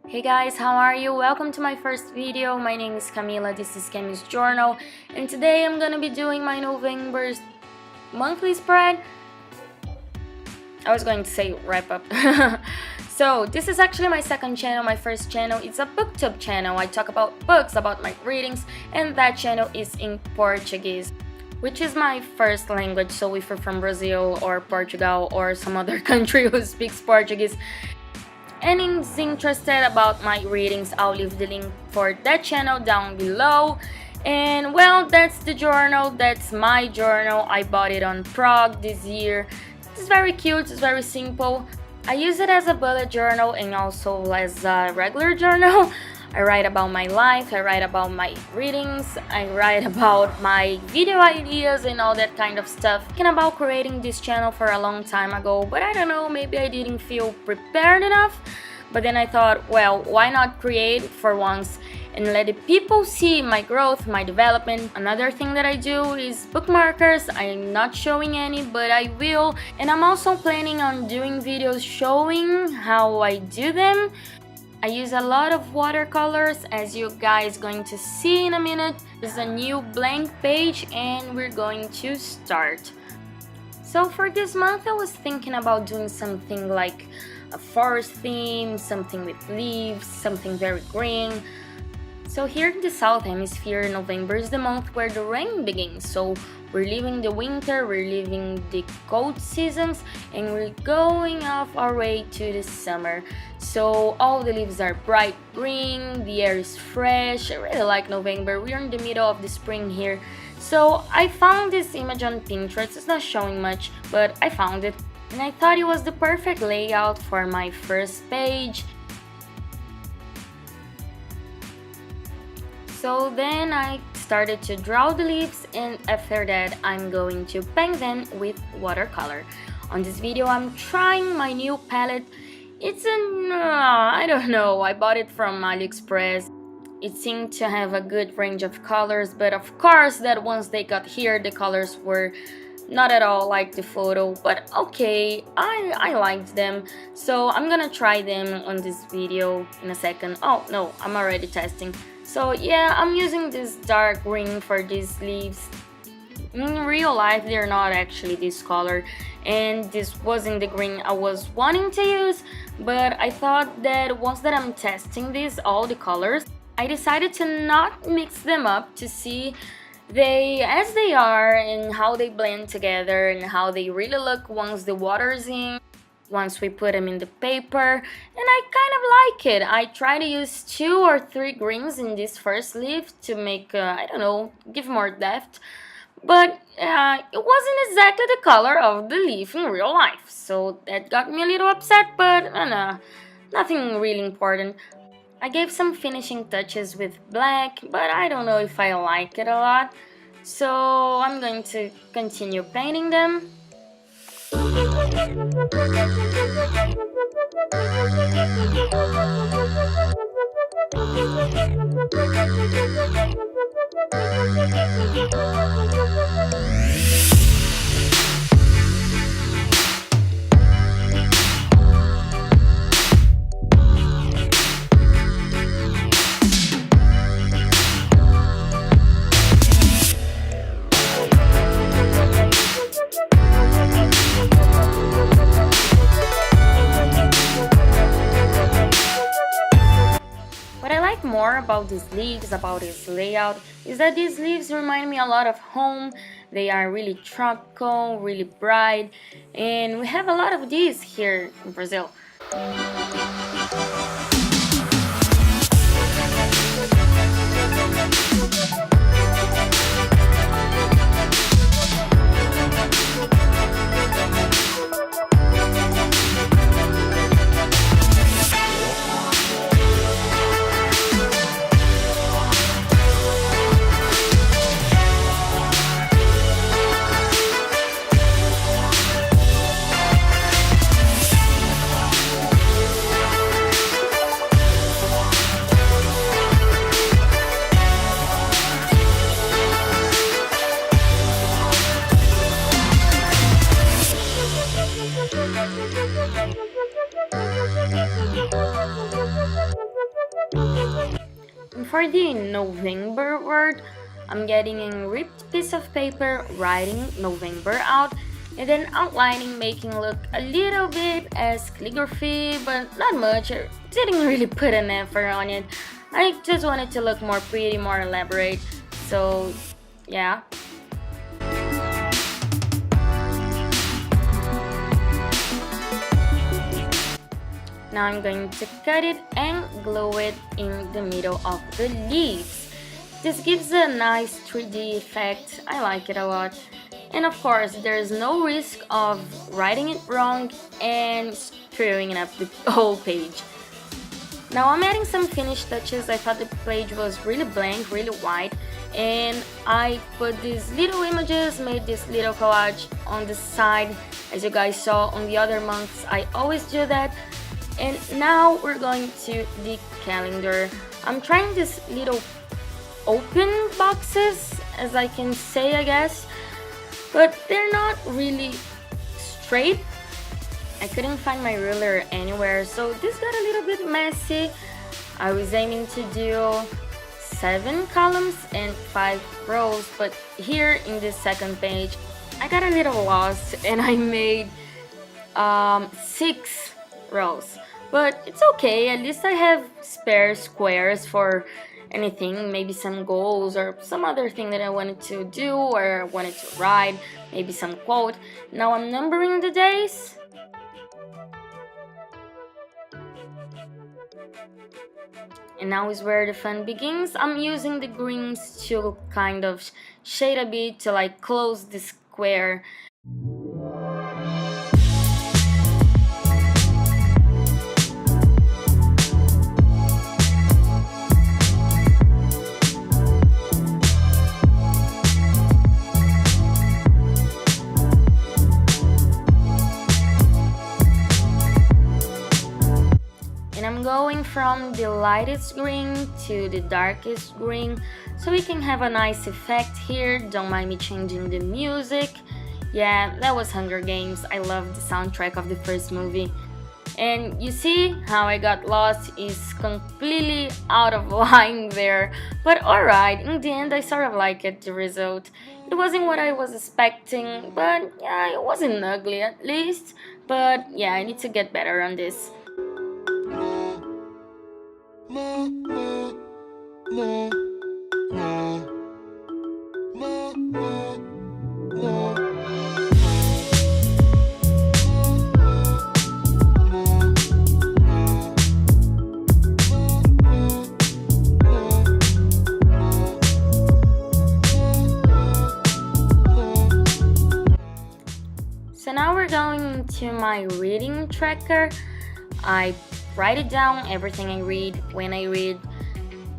Hey guys, how are you? Welcome to my first video. My name is Camila, this is Cami's journal, and today I'm gonna be doing my November's monthly spread. I was going to say wrap up. So this is actually my second channel. My first channel is a booktube channel. I talk about books, about my readings, and that channel is in Portuguese, which is my first language. So if you're from Brazil or Portugal or some other country who speaks Portuguese and is interested about my readings, I'll leave the link for that channel down below. And well, that's the journal. That's my journal. I bought it on Prague this year. It's very cute. It's very simple. I use it as a bullet journal and also as a regular journal. I write about my life, I write about my readings, I write about my video ideas and all that kind of stuff. Thinking about creating this channel for a long time ago, but I don't know, maybe I didn't feel prepared enough. But then I thought, well, why not create for once and let the people see my growth, my development. Another thing that I do is bookmarkers. I'm not showing any, but I will. And I'm also planning on doing videos showing how I do them. I use a lot of watercolors, as you guys going to see in a minute. There's a new blank page and we're going to start. So for this month I was thinking about doing something like a forest theme, something with leaves, something very green. So here in the South Hemisphere, November is the month where the rain begins. So we're leaving the winter, we're leaving the cold seasons, and we're going off our way to the summer. So all the leaves are bright green, the air is fresh. I really like November. We're in the middle of the spring here. So I found this image on Pinterest. It's not showing much, but I found it. And I thought it was the perfect layout for my first page. So then I started to draw the leaves, and after that I'm going to paint them with watercolor. On this video I'm trying my new palette. It's I don't know, I bought it from AliExpress. It seemed to have a good range of colors, but of course that once they got here the colors were not at all like the photo, but okay, I liked them, so I'm gonna try them on this video in a second. Oh no, I'm already testing. So yeah, I'm using this dark green for these leaves. In real life they're not actually this color, and this wasn't the green I was wanting to use, but I thought that once that I'm testing this, all the colors, I decided to not mix them up to see they as they are and how they blend together and how they really look once the water's in, once we put them in the paper. And I kind of like it. I try to use 2 or 3 greens in this first leaf to make I don't know, give more depth, but it wasn't exactly the color of the leaf in real life, so that got me a little upset, but nothing really important. I gave some finishing touches with black, but I don't know if I like it a lot, so I'm going to continue painting them. More about these leaves, about this layout, is that these leaves remind me a lot of home. They are really tropical, really bright, and we have a lot of these here in Brazil. for the November word, I'm getting a ripped piece of paper, writing November out, and then outlining, making look a little bit as calligraphy, but not much. I didn't really put an effort on it. I just wanted to look more pretty, more elaborate. So, yeah. Now I'm going to cut it and glue it in the middle of the leaves. This gives a nice 3D effect. I like it a lot. And of course, there's no risk of writing it wrong and screwing up the whole page. Now I'm adding some finished touches. I thought the page was really blank, really white, and I put these little images, made this little collage on the side. As you guys saw on the other months, I always do that. And now we're going to the calendar. I'm trying these little open boxes, as I can say, I guess, but they're not really straight. I couldn't find my ruler anywhere, so this got a little bit messy. I was aiming to do 7 columns and 5 rows, but here in this second page I got a little lost and I made 6 rows. But it's okay, at least I have spare squares for anything, maybe some goals or some other thing that I wanted to do or wanted to write, maybe some quote. Now I'm numbering the days. And now is where the fun begins. I'm using the greens to kind of shade a bit to like close the square. I'm going from the lightest green to the darkest green so we can have a nice effect here. Don't mind me changing the music. Yeah, that was Hunger Games. I love the soundtrack of the first movie. And you see how I got lost is completely out of line there. But alright, in the end I sort of like it, the result. It wasn't what I was expecting, but yeah, it wasn't ugly at least. But yeah, I need to get better on this. So now we're going to my reading tracker. I write it down, everything I read, when I read,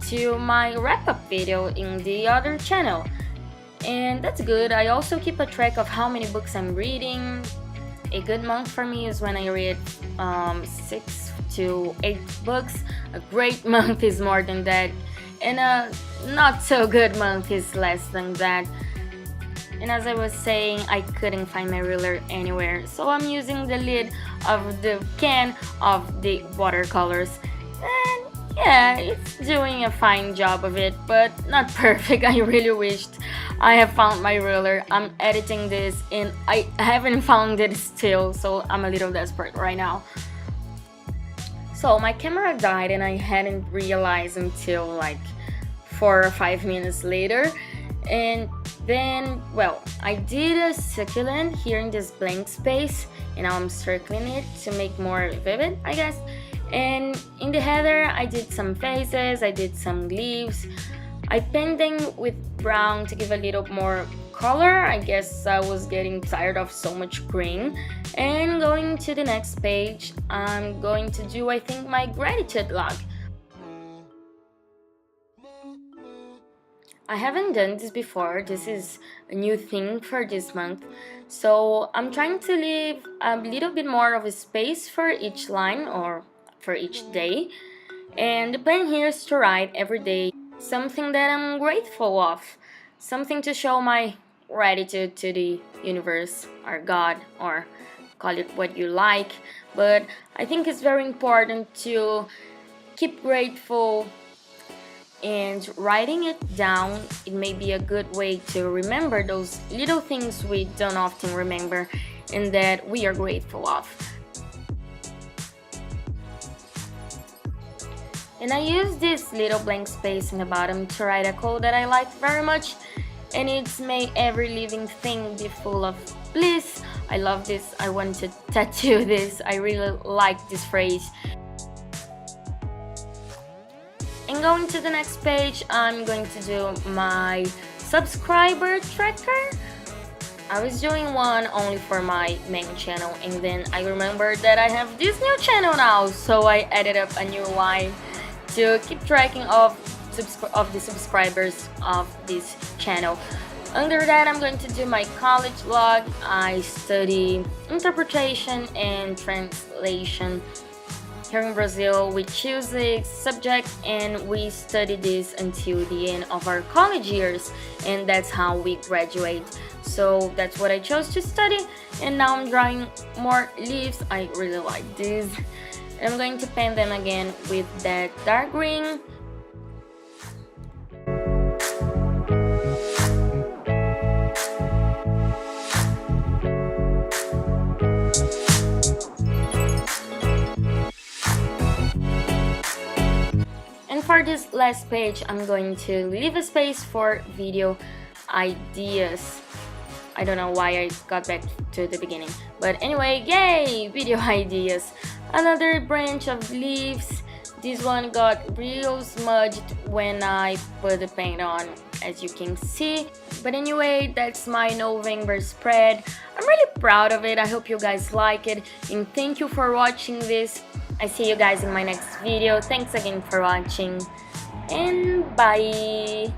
to my wrap-up video in the other channel. And that's good. I also keep a track of how many books I'm reading. A good month for me is when I read 6 to 8 books. A great month is more than that. And a not so good month is less than that. And as I was saying, I couldn't find my ruler anywhere, so I'm using the lid of the can of the watercolors. And yeah, it's doing a fine job of it, but not perfect. I really wished I have found my ruler. I'm editing this and I haven't found it still, so I'm a little desperate right now. So my camera died and I hadn't realized until like 4 or 5 minutes later. And then, well, I did a succulent here in this blank space, and now I'm circling it to make more vivid, I guess. And in the header, I did some faces, I did some leaves. I painted them with brown to give a little more color. I guess I was getting tired of so much green. And going to the next page, I'm going to do, I think, my gratitude log. I haven't done this before. This is a new thing for this month. So I'm trying to leave a little bit more of a space for each line or for each day. And the plan here is to write every day something that I'm grateful of. Something to show my gratitude to the universe or God, or call it what you like. But I think it's very important to keep grateful and writing it down, it may be a good way to remember those little things we don't often remember and that we are grateful of. And I use this little blank space in the bottom to write a quote that I like very much, and it's "May every living thing be full of bliss." I love this. I want to tattoo this. I really like this phrase. And going to the next page, I'm going to do my subscriber tracker. I was doing one only for my main channel, and then I remembered that I have this new channel now, so I added up a new one to keep tracking of the subscribers of this channel. Under that, I'm going to do my college log. I study interpretation and translation. Here in Brazil, we choose a subject and we study this until the end of our college years, and that's how we graduate. So that's what I chose to study, and now I'm drawing more leaves. I really like these. And I'm going to paint them again with that dark green. And for this last page, I'm going to leave a space for video ideas. I don't know why I got back to the beginning, but anyway, yay, video ideas. Another branch of leaves. This one got real smudged when I put the paint on, as you can see. But anyway, that's my November spread. I'm really proud of it. I hope you guys like it, and thank you for watching this. I see you guys in my next video. Thanks again for watching, and bye.